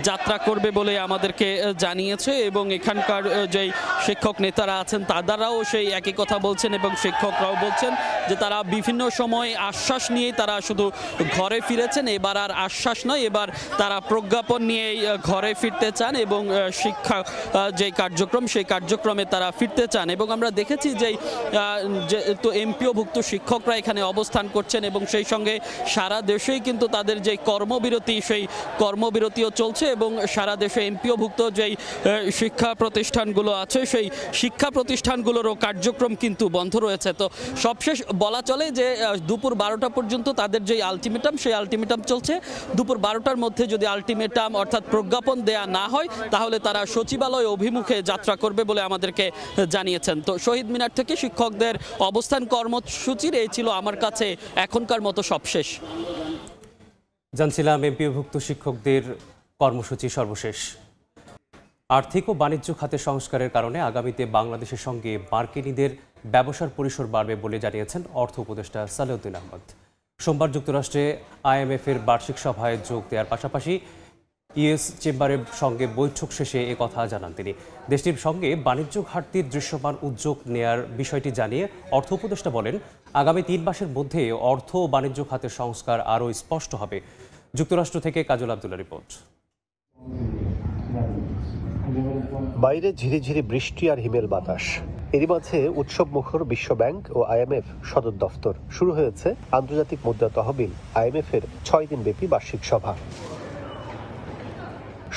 যাত্রা করবে বলে আমাদেরকে জানিয়েছে এবং এখানকার যেই শিক্ষক নেতারা আছেন তারাও সেই একই কথা বলছেন এবং শিক্ষকরাও বলছেন যে তারা বিভিন্ন সময় আশ্বাস নিয়েই তারা শুধু ঘরে ফিরেছেন, এবার আর আশ্বাস নয়, এবার তারা প্রজ্ঞাপন নিয়ে ঘরে ফিরতে চান এবং শিক্ষা যে কার্যক্রম সেই কার্যক্রমে তারা ফিরতে চান। এবং আমরা দেখেছি যে তো এমপিওভুক্ত শিক্ষকরা এখানে অবস্থান করছেন এবং সেই সঙ্গে সারা দেশেই কিন্তু তাদের যে কর্মবিরতি সেই কর্মবিরতিও চলছে এবং সারা দেশে এমপিওভুক্ত যেই শিক্ষা প্রতিষ্ঠানগুলো আছে সেই শিক্ষা প্রতিষ্ঠানগুলোরও কার্যক্রম কিন্তু বন্ধ রয়েছে। তো সবশেষ বলা চলে যে দুপুর 12টা পর্যন্ত তাদের যে আলটিমেটাম সেই আলটিমেটাম চলছে। দুপুর 12টার মধ্যে যদি আলটিমেটাম অর্থাৎ প্রজ্ঞাপন দেয়া না হয় তাহলে তারা সচিবালয় অভিমুখে যাত্রা করবে বলে আমাদেরকে জানিয়েছেন। তো শহীদ মিনার থেকে শিক্ষকদের অবস্থান কর্মসূচির এই ছিল আমার কাছে এখনকার মতো সবশেষ। জানছিলাম এমপিওভুক্ত শিক্ষকদের কর্মসূচি সর্বশেষ। আর্থিক ও বাণিজ্য খাতে সংস্কারের কারণে আগামীতে বাংলাদেশের সঙ্গে মার্কিনীদের ব্যবসার পরিসর বাড়বে বলে জানিয়েছেন অর্থ উপদেষ্টা সালেউদ্দিন আহমদ। সোমবার যুক্তরাষ্ট্রে আইএমএফের বার্ষিক সভায় যোগ দেওয়ার পাশাপাশি ইউএস চেম্বারের সঙ্গে বৈঠক শেষে একথা জানান তিনি। দেশটির সঙ্গে বাণিজ্য ঘাটতির দৃশ্যমান উদ্যোগ নেয়ার বিষয়টি জানিয়ে অর্থ উপদেষ্টা বলেন, আগামী 3 মাসের মধ্যে অর্থ ও বাণিজ্য খাতের সংস্কার আরও স্পষ্ট হবে। যুক্তরাষ্ট্র থেকে কাজল আব্দুল্লাহ রিপোর্ট। বাইরে ঝিরিঝিরি বৃষ্টি আর হিমেল বাতাস, এরই মাঝে উৎসব মুখর বিশ্বব্যাংক ও আইএমএফ সদর দফতর। শুরু হয়েছে আন্তর্জাতিক মুদ্রা তহবিল আইএমএফের 6 দিনব্যাপী বার্ষিক সভা।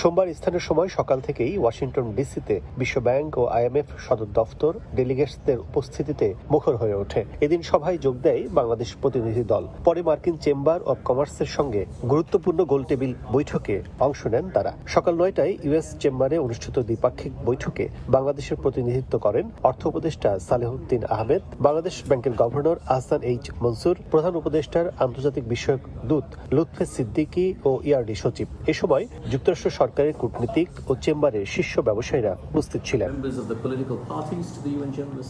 সোমবার স্থানীয় সময় সকাল থেকেই ওয়াশিংটন ডিসিতে বিশ্বব্যাংক ও আইএমএফ সদর দফতর ডেলিগেটসদের উপস্থিতিতে মুখর হয়ে ওঠে। এদিন সভায় যোগ দেয় বাংলাদেশ প্রতিনিধি দল। পরে মার্কিন চেম্বার অব কমার্সের সঙ্গে গুরুত্বপূর্ণ গোলটেবিল বৈঠকে অংশ নেন তারা। সকাল 9টায় ইউএস চেম্বারে অনুষ্ঠিত দ্বিপাক্ষিক বৈঠকে বাংলাদেশের প্রতিনিধিত্ব করেন অর্থ উপদেষ্টা সালেহুদ্দিন আহমেদ, বাংলাদেশ ব্যাংকের গভর্নর আহসান এইচ মনসুর, প্রধান উপদেষ্টার আন্তর্জাতিক বিষয়ক দূত লুৎফে সিদ্দিকী ও ইআরডি সচিব। এ সময় যুক্তরাষ্ট্র সরকারের কূটনীতিক ও চেম্বারের শীর্ষ ব্যবসায়ীরা উপস্থিত ছিলেন।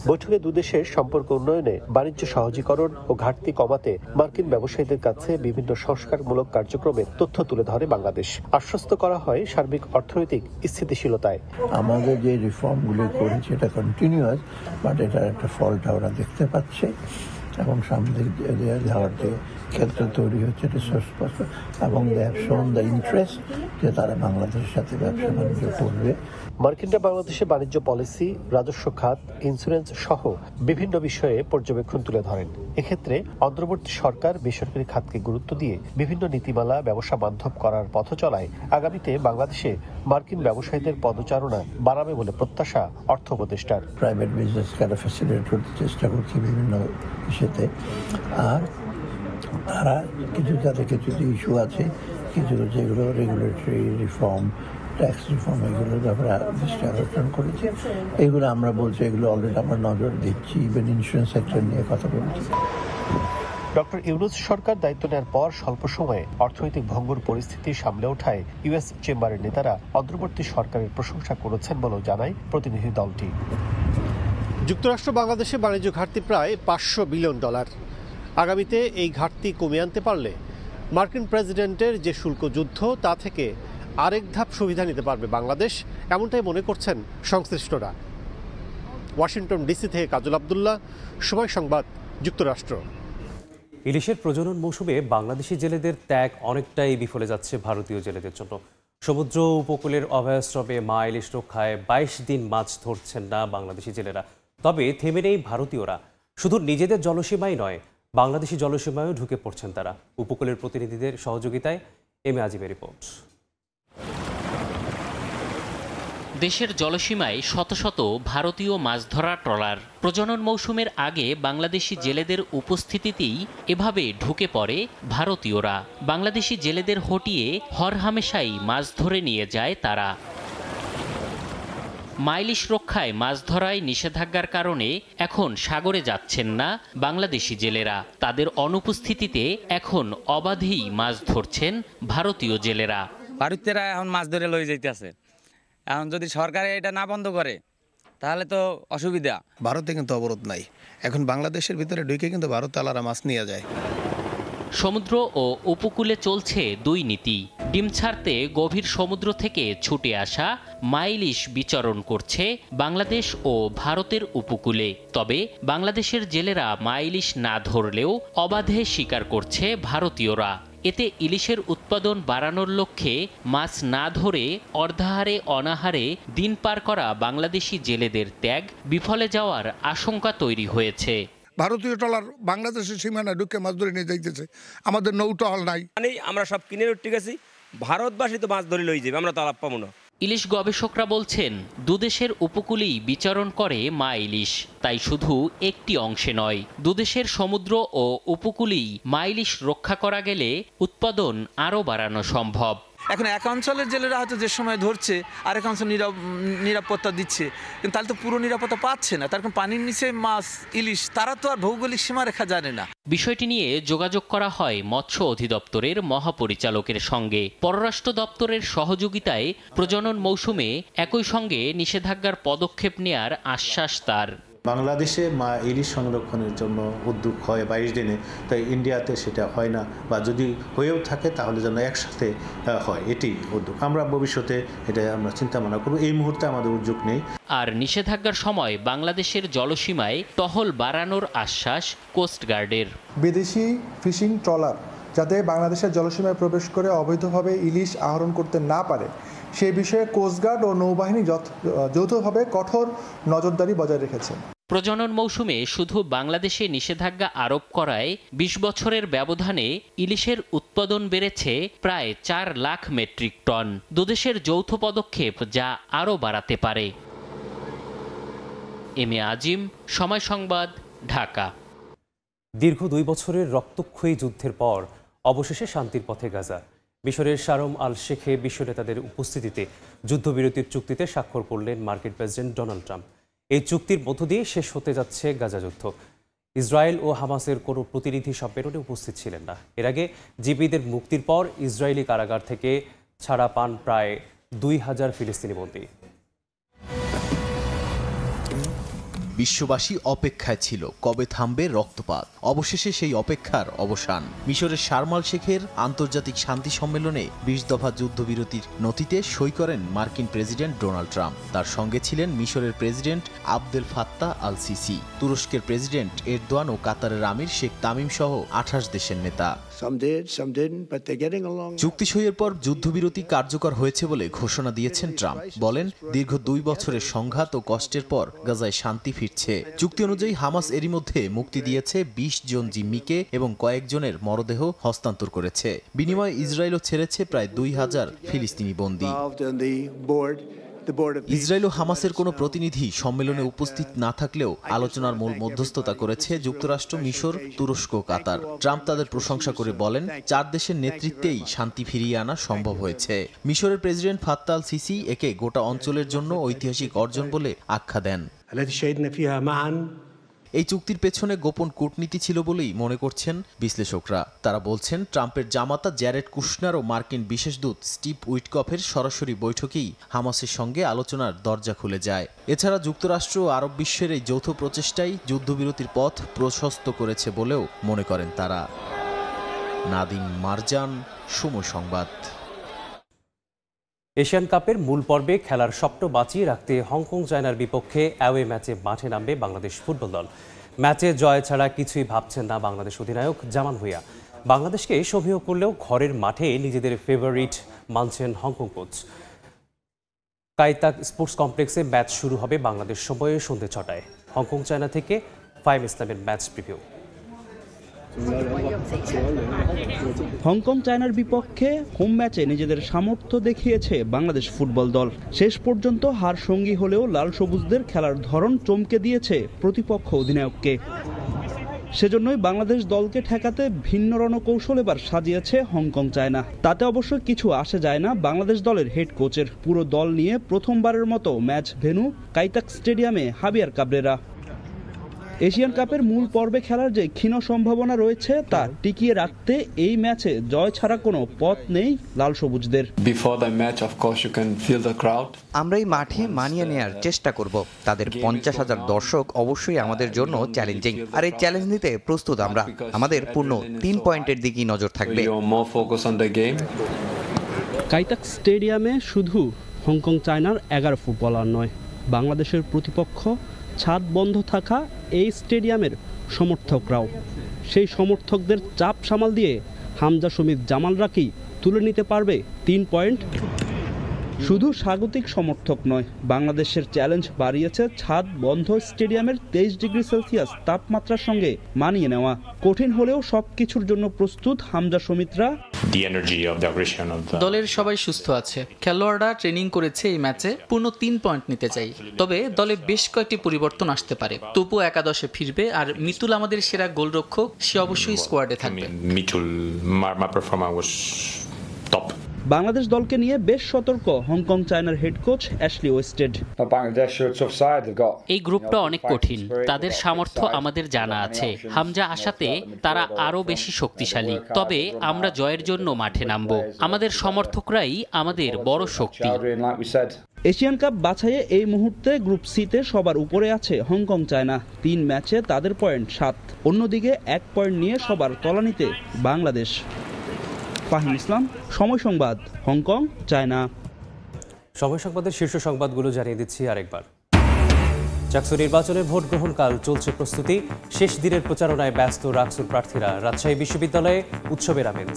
বৈঠকে দুদেশের সম্পর্ক উন্নয়নে, বাণিজ্য সহজীকরণ ও ঘাটতি কমাতে মার্কিন ব্যবসায়ীদের কাছে বিভিন্ন সংস্কারমূলক কার্যক্রমের তথ্য তুলে ধরে বাংলাদেশ। আশ্বস্ত করা হয় সার্বিক অর্থনৈতিক স্থিতিশীলতায়। আমাদের যে রিফর্মগুলো করেছে এটা কন্টিনিউয়াস, বাট এটার একটা ফলটা ওরা দেখতে পাচ্ছে এবং সামনে যাওয়ার যে ক্ষেত্র তৈরি হচ্ছে এটা সুস্পষ্ট এবং they have shown the interest যে তারা বাংলাদেশের সাথে ব্যবসা বাণিজ্য করবে। মার্কিনরা বাংলাদেশের বাণিজ্য পলিসি, রাজস্ব খাত, ইন্স্যুরেন্স সহ বিভিন্ন বিষয়ে পর্যবেক্ষণ তুলে ধরেন। এক্ষেত্রে অন্তর্বর্তী সরকার বেসরকারি খাতকে গুরুত্ব দিয়ে বিভিন্ন নীতিমালা ব্যবসা বান্ধব করার পথ চলায় আগামীতে বাংলাদেশে মার্কিন ব্যবসায়ীদের পদচারণা বাড়াবে বলে প্রত্যাশা অর্থ উপদেষ্টার। প্রাইভেট বিজনেসকে একটা ফ্যাসিলিটেট করতে চেষ্টা করছি বিভিন্ন বিষয়তে। আর তারা কিছু যাদের কিছু ইস্যু আছে, কিছু যেগুলো রেগুলেটরি রিফর্ম, ট্যাক্স রিফর্ম, এগুলোর ব্যাপারে দৃষ্টি আকর্ষণ করেছে। এগুলো আমরা বলছি, এগুলো অলরেডি আমরা নজর দিচ্ছি। ইভেন ইন্স্যুরেন্স সেক্টর নিয়ে কথা বলছি। ডক্টর ইউনূস সরকার দায়িত্ব নেওয়ার পর স্বল্প সময়ে অর্থনৈতিক ভঙ্গুর পরিস্থিতি সামলে ওঠায় ইউএস চেম্বারের নেতারা অন্তর্বর্তী সরকারের প্রশংসা করেছেন বলেও জানায় প্রতিনিধি দলটি। যুক্তরাষ্ট্র বাংলাদেশে বাণিজ্য ঘাটতি প্রায় $500 বিলিয়ন। আগামীতে এই ঘাটতি কমিয়ে আনতে পারলে মার্কিন প্রেসিডেন্টের যে শুল্ক যুদ্ধ তা থেকে আরেক ধাপ সুবিধা নিতে পারবে বাংলাদেশ, এমনটাই মনে করছেন সংশ্লিষ্টরা। ওয়াশিংটন ডিসি থেকে কাজল আব্দুল্লাহ, সময় সংবাদ, যুক্তরাষ্ট্র। ইলিশের প্রজনন মৌসুমে বাংলাদেশি জেলেদের ত্যাগ অনেকটাই বিফলে যাচ্ছে ভারতীয় জেলেদের জন্য। সমুদ্র উপকূলের অভয়াশ্রমে মা ইলিশ রক্ষায় 22 দিন মাছ ধরছেন না বাংলাদেশি জেলেরা। তবে থেমে নেই ভারতীয়রা। শুধু নিজেদের জলসীমাই নয়, বাংলাদেশি জলসীমায়ও ঢুকে পড়ছেন তারা। উপকূলের প্রতিনিধিদের সহযোগিতায় এম এ আজিমের রিপোর্ট। দেশের জলসীমায় শত শত ভারতীয় মাছ ধরা ট্রলার। প্রজনন মৌসুমের আগে বাংলাদেশি জেলেদের উপস্থিতিতেই এভাবে ঢুকে পড়ে ভারতীয়রা। বাংলাদেশি জেলেদের হটিয়ে হরহামেশাই মাছ ধরে নিয়ে যায় তারা। মাইলিশ রক্ষায় মাছ ধরায় নিষেধাজ্ঞার কারণে এখন সাগরে যাচ্ছেন না বাংলাদেশি জেলেরা। তাদের অনুপস্থিতিতে এখন অবাধেই মাছ ধরছেন ভারতীয় জেলেরা। ভারতীয়রা এখন মাছ ধরে লয়ে যাইতেছে। এখন যদি সরকার এটা না বন্ধ করে তাহলে তো অসুবিধা। ভারতে কিন্তু অবরোধ নাই, এখন বাংলাদেশের ভিতরে ঢুকে কিন্তু ভারত তালারা মাছ নিয়ে যায়। সমুদ্র ও উপকূলে চলছে দুই নীতি। ডিম ছাড়তে গভীর সমুদ্র থেকে ছুটে আসা মাইলিশ বিচরণ করছে বাংলাদেশ ও ভারতের উপকূলে। তবে বাংলাদেশের জেলেরা মাইলিশ না ধরলেও অবাধে শিকার করছে ভারতীয়রা। এতে ইলিশের উৎপাদন বাড়ানোর লক্ষ্যে মাছ না ধরে অর্ধাহারে অনাহারে দিন পার করা বাংলাদেশি জেলেদের ত্যাগ বিফলে যাওয়ার আশঙ্কা তৈরি হয়েছে। ভারতীয় ট্রলার বাংলাদেশের সীমানা ঢুকে মাছ ধরে নিয়ে যাইতেছে, আমাদের নৌটহল নাই। আমরা সব কিনে উঠতে গেছি, ভারতবাসী তো মাছ ধরে লই যাবে, আমরা তো আলাপ পাবো না। ইলিশ গবেষকরা বলছেন দুদেশের উপকূলেই বিচরণ করে মা ইলিশ, তাই শুধু একটি অংশে নয়, দুদেশের সমুদ্র ও উপকূলেই মা ইলিশ রক্ষা করা গেলে উৎপাদন আরও বাড়ানো সম্ভব। এখন এক অঞ্চলের জেলেরা হয়তো যে সময় ধরছে আরেক অঞ্চল নিরাপত্তা দিচ্ছে, কিন্তু তাহলে তো পুরো নিরাপত্তা পাচ্ছে না। তার কারণ পানির নিচে মাছ ইলিশ, তারা তো আর ভৌগোলিক সীমারেখা জানে না। বিষয়টি নিয়ে যোগাযোগ করা হয় মৎস্য অধিদপ্তরের মহাপরিচালকের সঙ্গে। পররাষ্ট্র দপ্তরের সহযোগিতায় প্রজনন মৌসুমে একই সঙ্গে নিষেধাজ্ঞার পদক্ষেপ নেয়ার আশ্বাস তার। বাংলাদেশে মা ইলিশ সংরক্ষণের জন্য উদ্যোগ হয় 22 দিনে, তাই ইন্ডিয়াতে সেটা হয় না, বা যদি হয়েও থাকে তাহলে যেন একসাথে হয়, এটি উদ্যোগ। আমরা ভবিষ্যতে এটা আমরা চিন্তা ভাবনা করব, এই মুহূর্তে আমাদের উদ্যোগ নেই। আর নিষেধাজ্ঞার সময় বাংলাদেশের জলসীমায় টহল বাড়ানোর আশ্বাস কোস্টগার্ডের। বিদেশি ফিশিং ট্রলার যাতে বাংলাদেশের জলসীমায় প্রবেশ করে অবৈধভাবে ইলিশ আহরণ করতে না পারে সেই বিষয়ে কোস্টগার্ড ও নৌবাহিনী যৌথভাবে কঠোর নজরদারি বজায় রেখেছে। প্রজনন মৌসুমে শুধু বাংলাদেশে নিষেধাজ্ঞা আরোপ করায় 20 বছরের ব্যবধানে ইলিশের উৎপাদন বেড়েছে প্রায় 4 লাখ মেট্রিক টন। দুদেশের যৌথ পদক্ষেপ যা আরও বাড়াতে পারে। এম এ আজিম, সময় সংবাদ, ঢাকা। দীর্ঘ 2 বছরের রক্তক্ষয়ী যুদ্ধের পর অবশেষে শান্তির পথে গাজা। মিশরের শারম আল শেখে বিশ্ব নেতাদের উপস্থিতিতে যুদ্ধবিরতির চুক্তিতে স্বাক্ষর করলেন মার্কিন প্রেসিডেন্ট ডোনাল্ড ট্রাম্প। এই চুক্তির মধ্য দিয়ে শেষ হতে যাচ্ছে গাজা যুদ্ধ। ইসরায়েল ও হামাসের কোনো প্রতিনিধি সম্মেলনে উপস্থিত ছিলেন না। এর আগে জিবিদের মুক্তির পর ইসরায়েলি কারাগার থেকে ছাড়া পান প্রায় 2000 ফিলিস্তিনি বন্দী। বিশ্ববাসী অপেক্ষায় ছিল কবে থামবে রক্তপাত। অবশেষে সেই অপেক্ষার অবসান। মিশরের শারম আল শেখের আন্তর্জাতিক শান্তি সম্মেলনে 20 দফা যুদ্ধবিরতির নথিতে সই করেন মার্কিন প্রেসিডেন্ট ডোনাল্ড ট্রাম্প। তার সঙ্গে ছিলেন মিশরের president Abdel Fattah al CC, তুরস্কের প্রেসিডেন্ট এরদোয়ান ও কাতারের আমির শেখ তামিম সহ 28 দেশের নেতা। চুক্তি সইয়ের পর যুদ্ধবিরতি কার্যকর হয়েছে বলে ঘোষণা দিয়েছেন ট্রাম্প। বলেন, দীর্ঘ 2 বছরের সংঘাত ও কষ্টের পর গাজায় শান্তি ফিরছে। চুক্তি অনুযায়ী হামাস এরই মধ্যে মুক্তি দিয়েছে 20 জন জিম্মিকে এবং কয়েকজনের মরদেহ হস্তান্তর করেছে। বিনিময়ে ইসরায়েলও ছেড়েছে প্রায় 2000 ফিলিস্তিনি বন্দী। ইসরায়েল ও হামাসের কোনো প্রতিনিধি সম্মেলনে উপস্থিত না থাকলেও আলোচনার মূল মধ্যস্থতা করেছে যুক্তরাষ্ট্র, মিশর, তুরস্ক, কাতার। ট্রাম্প তাদের প্রশংসা করে বলেন, 4 দেশের নেতৃত্বেই শান্তি ফিরিয়ে আনা সম্ভব হয়েছে। মিশরের প্রেসিডেন্ট ফাত্তাহ আল সিসি একে গোটা অঞ্চলের জন্য ঐতিহাসিক অর্জন বলে আখ্যা দেন। এই চুক্তির পেছনে গোপন কূটনীতি ছিল বলেই মনে করছেন বিশ্লেষকরা। তারা বলছেন, ট্রাম্পের জামাতা জ্যারেড কুশনার ও মার্কিন বিশেষ দূত স্টিভ উইটকফের সরাসরি বৈঠকেই হামাসের সঙ্গে আলোচনার দরজা খুলে যায়। এছাড়া যুক্তরাষ্ট্র ও আরব বিশ্বের এই যৌথ প্রচেষ্টাই যুদ্ধবিরতির পথ প্রশস্ত করেছে বলেও মনে করেন তারা। নাদিম মারজান, সময় সংবাদ। এশিয়ান কাপের মূল পর্বে খেলার স্বপ্ন বাঁচিয়ে রাখতে হংকং চায়নার বিপক্ষে অ্যাওয়ে ম্যাচে মাঠে নামবে বাংলাদেশ ফুটবল দল। ম্যাচে জয় ছাড়া কিছুই ভাবছেন না বাংলাদেশ অধিনায়ক জামান ভুঁইয়া। বাংলাদেশকে সমীহ করলেও ঘরের মাঠে নিজেদের ফেভারিট মানছেন হংকং কোচ। কাইতাক স্পোর্টস কমপ্লেক্সে ম্যাচ শুরু হবে বাংলাদেশ সময়ে সন্ধ্যে 6টায়। হংকং চায়না থেকে ফাইম ইসলামের ম্যাচ প্রিভিউ। হংকং চায়নার বিপক্ষে হোম ম্যাচে নিজেদের সামর্থ্য দেখিয়েছে বাংলাদেশ ফুটবল দল। শেষ পর্যন্ত হার সঙ্গী হলেও লাল সবুজদের খেলার ধরন চমকে দিয়েছে প্রতিপক্ষ অধিনায়ককে। সেজন্যই বাংলাদেশ দলকে ঠেকাতে ভিন্ন রণকৌশল এবার সাজিয়েছে হংকং চায়না। তাতে অবশ্য কিছু আসে যায় না বাংলাদেশ দলের হেড কোচের। পুরো দল নিয়ে প্রথমবারের মতো ম্যাচ ভেন্যু কাইতাক স্টেডিয়ামে হাবিয়ার কাবরেরা। এশিয়ান কাপের মূল পর্বে খেলার যে ক্ষীণ সম্ভাবনা রয়েছে তা টিকিয়ে রাখতে এই ম্যাচে জয় ছাড়া কোনো পথ নেই লাল সবুজদের। আমরা এই মাঠে মানিয়ে নেয়ার চেষ্টা করব। তাদের 50,000 দর্শক অবশ্যই আমাদের জন্য চ্যালেঞ্জিং, আর এই চ্যালেঞ্জ নিতে প্রস্তুত আমরা। আমাদের পূর্ণ 3 পয়েন্টের দিকেই নজর থাকবে। কাইতাক স্টেডিয়ামে শুধু হংকং চায়নার 11 ফুটবলার নয়, বাংলাদেশের প্রতিপক্ষ ছাদ বন্ধ থাকা এই স্টেডিয়ামের সমর্থকরাও। সেই সমর্থকদের চাপ সামাল দিয়ে হামজা শমীদ জামালরা কি তুলে নিতে পারবে 3 পয়েন্ট? শুধু স্বাগতিক সমর্থক নয়, বাংলাদেশের চ্যালেঞ্জ বাড়িয়েছে ছাদ বন্ধ স্টেডিয়ামের 23 ডিগ্রি সেলসিয়াস তাপমাত্রার সঙ্গে মানিয়ে নেওয়া। কঠিন হলেও সবকিছুর জন্য প্রস্তুত হামজা শমীদরা। দলের সবাই সুস্থ আছে, খেলোয়াড়রা ট্রেনিং করেছে এই ম্যাচে পূর্ণ 3 পয়েন্ট নিতে চাই। তবে দলে বেশ কয়েকটি পরিবর্তন আসতে পারে। তপু একাদশে ফিরবে, আর মিতুল আমাদের সেরা গোলরক্ষক, সে অবশ্যই স্কোয়াডে থাকবে। বাংলাদেশ দলকে নিয়ে বেশ সতর্ক হংকং চায়নার হেড কোচ অ্যাশলি ওয়েস্টেড। এই গ্রুপটা অনেক কঠিন, তাদের সামর্থ্য আমাদের জানা আছে। হামজা আসাতে তারা আরো বেশি শক্তিশালী। তবে আমরা জয়ের জন্য মাঠে নামবো। আমাদের সমর্থকরাই আমাদের বড় শক্তি। এশিয়ান কাপ বাছাইয়ে এই মুহূর্তে গ্রুপ সিতে সবার উপরে আছে হংকং চায়না। 3 ম্যাচে তাদের পয়েন্ট 7। অন্যদিকে 1 পয়েন্ট নিয়ে সবার তলানিতে বাংলাদেশ। ফাহিম ইসলাম, সময় সংবাদ, হংকং চায়না। সময় সংবাদের শীর্ষ সংবাদগুলো জানিয়ে দিচ্ছি আরেকবার। চাকসু নির্বাচনের ভোট গ্রহণকাল চলছে প্রস্তুতি। শেষ দিনের প্রচারণায় ব্যস্ত রাকসুর প্রার্থীরা। রাজশাহী বিশ্ববিদ্যালয়ে উৎসবের আমেজ।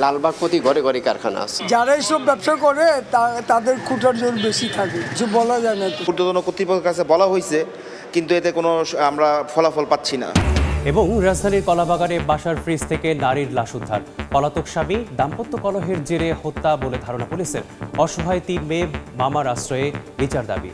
লালবাগ প্রতি ঘরে ঘরে কারখানা আছে। যারা এইসব ব্যবসা করে তাদের খুঁটার জোর বেশি থাকে, কিছু বলা যায় না। ঊর্ধ্বতন কর্তৃপক্ষের কাছে বলা হয়েছে, কিন্তু এতে কোনো আমরা ফলাফল পাচ্ছি না। এবং রাজধানীর কলাবাগানে বাসার ফ্রিজ থেকে নারীর লাশ উদ্ধার। পলাতক স্বামী দাম্পত্য কলহের জেরে হত্যা বলে ধারণা পুলিশের। অসহায় 3 মেয়ে মামার আশ্রয়ে বিচার দাবি।